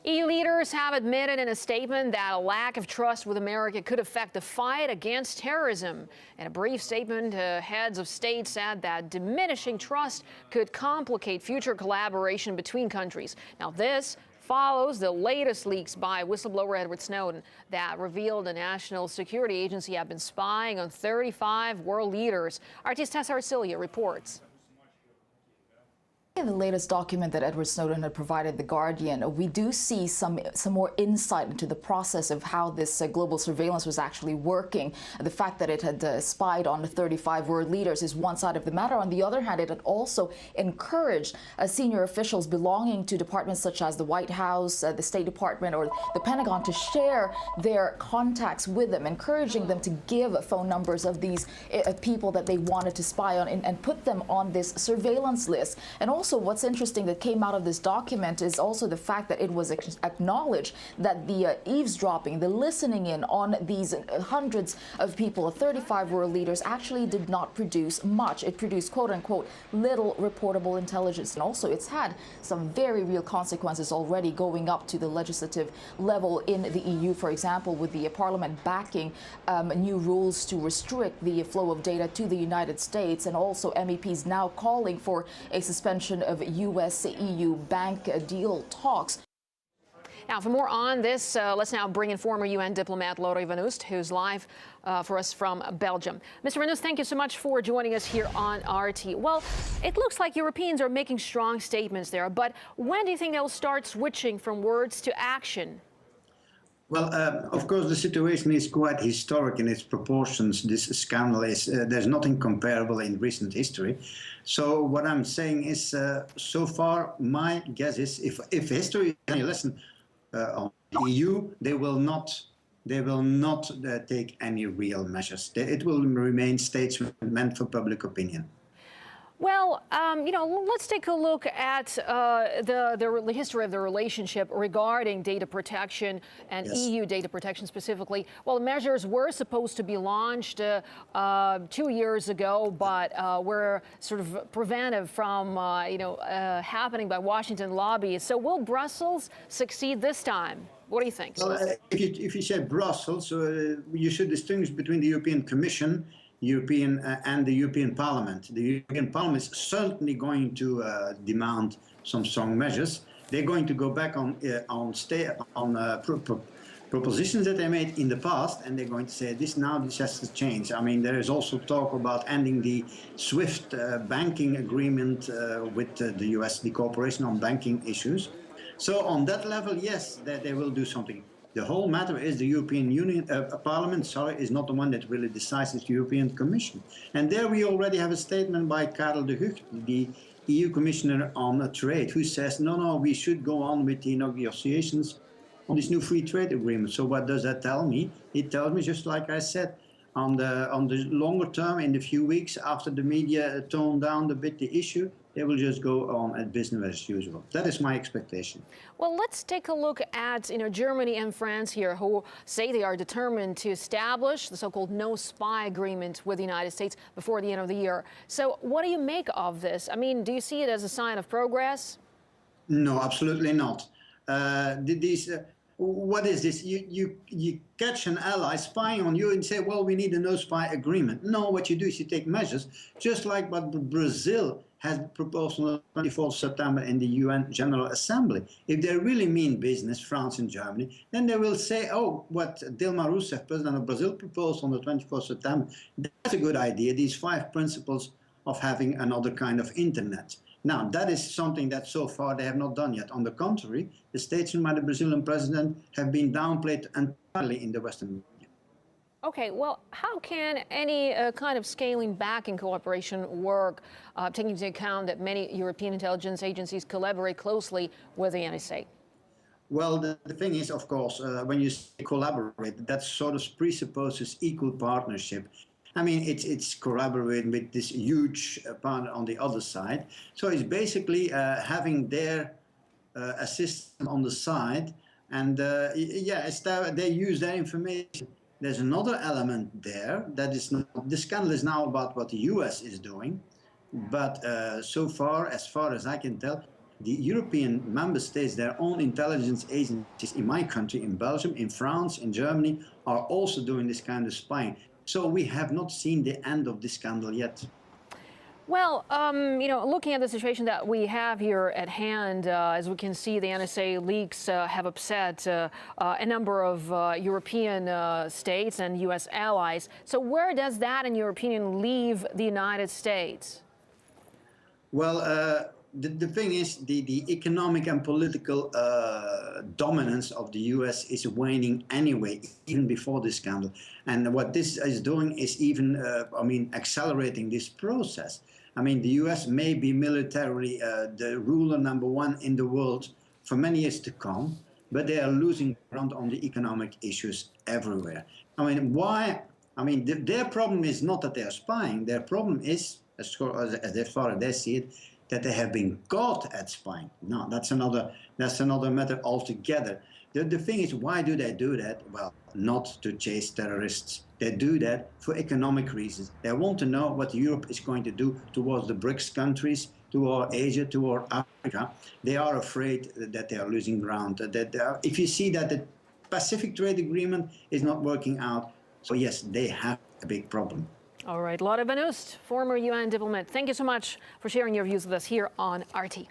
EU leaders have admitted in a statement that a lack of trust with America could affect the fight against terrorism. In a brief statement, heads of state said that diminishing trust could complicate future collaboration between countries. Now, this follows the latest leaks by whistleblower Edward Snowden that revealed the National Security Agency had been spying on 35 world leaders. RT's Tessa Arcilia reports. In the latest document that Edward Snowden had provided The Guardian, we do see some more insight into the process of how this global surveillance was actually working. The fact that it had spied on the 35 world leaders is one side of the matter. On the other hand, it had also encouraged senior officials belonging to departments such as the White House, the State Department, or the Pentagon to share their contacts with them, encouraging them to give phone numbers of these people that they wanted to spy on and put them on this surveillance list. And also, what's interesting that came out of this document is also the fact that it was acknowledged that the eavesdropping, the listening in on these hundreds of people, 35 world leaders, actually did not produce much. It produced, quote unquote, little reportable intelligence. And also it's had some very real consequences already going up to the legislative level in the EU, for example, with the Parliament backing new rules to restrict the flow of data to the United States, and also MEPs now calling for a suspension of US-EU bank deal talks. Now, for more on this, let's now bring in former UN diplomat Laura Van Oost, who's live for us from Belgium. Mr. Van Oost, thank you so much for joining us here on RT. Well, it looks like Europeans are making strong statements there, but when do you think they'll start switching from words to action? Well, of course, the situation is quite historic in its proportions. This scandal is, there's nothing comparable in recent history. So what I'm saying is, so far, my guess is, if history is any lesson on the EU, they will not take any real measures. It will remain statements meant for public opinion. Well, let's take a look at the history of the relationship regarding data protection and Yes. EU data protection specifically. Well, measures were supposed to be launched 2 years ago, but were sort of prevented from, happening by Washington lobbyists. So will Brussels succeed this time? What do you think? Well, if you say Brussels, you should distinguish between the European Commission and the European Parliament. The European Parliament is certainly going to demand some strong measures. They're going to go back on propositions that they made in the past, and they're going to say this has to change. I mean, there is also talk about ending the SWIFT banking agreement with the US, the cooperation on banking issues. So on that level, yes, they will do something. The whole matter is the European Parliament is not the one that really decides, it's the European Commission. And there we already have a statement by Karel de Gucht, the EU Commissioner on Trade, who says, no, we should go on with the negotiations on this new free trade agreement. So what does that tell me? It tells me, just like I said, on the longer term, in the few weeks after the media toned down a bit the issue, they will just go on as business as usual. That is my expectation. Well, let's take a look at Germany and France here, who say they are determined to establish the so-called no-spy agreement with the United States before the end of the year. So what do you make of this? I mean, do you see it as a sign of progress? No, absolutely not. What is this? You catch an ally spying on you and say, well, we need a no-spy agreement. No, what you do is you take measures, just like what Brazil has proposed on the 24th September in the UN General Assembly. If they really mean business, France and Germany, then they will say, oh, what Dilma Rousseff, President of Brazil, proposed on the 24th September, that's a good idea, these 5 principles of having another kind of internet. Now, that is something that so far they have not done yet. On the contrary, the statements by the Brazilian president have been downplayed entirely in the Western media. Okay, well, how can any kind of scaling back in cooperation work, taking into account that many European intelligence agencies collaborate closely with the NSA? Well, the thing is, of course, when you say collaborate, that sort of presupposes equal partnership. I mean, it's collaborating with this huge partner on the other side. So it's basically having their assistant on the side, and they use their information. There's another element there that is not, the scandal is now about what the US is doing, but so far as I can tell, the European member states, their own intelligence agencies in my country, in Belgium, in France, in Germany, are also doing this kind of spying. So we have not seen the end of this scandal yet. Well, looking at the situation that we have here at hand, as we can see, the NSA leaks have upset a number of European states and U.S. allies. So where does that, in your opinion, leave the United States? Well, the thing is, the economic and political dominance of the US is waning anyway, even before this scandal. And what this is doing is even, accelerating this process. I mean, the US may be militarily the ruler #1 in the world for many years to come, but they are losing ground on the economic issues everywhere. I mean, why? I mean, their problem is not that they are spying. Their problem is, as far as they see it, that they have been caught at spying. No, that's another matter altogether. The thing is, why do they do that? Well, not to chase terrorists. They do that for economic reasons. They want to know what Europe is going to do towards the BRICS countries, toward Asia, toward Africa. They are afraid that they are losing ground. If you see that the Pacific Trade Agreement is not working out, so yes, they have a big problem. All right, Lotte Van Oost, former UN diplomat, thank you so much for sharing your views with us here on RT.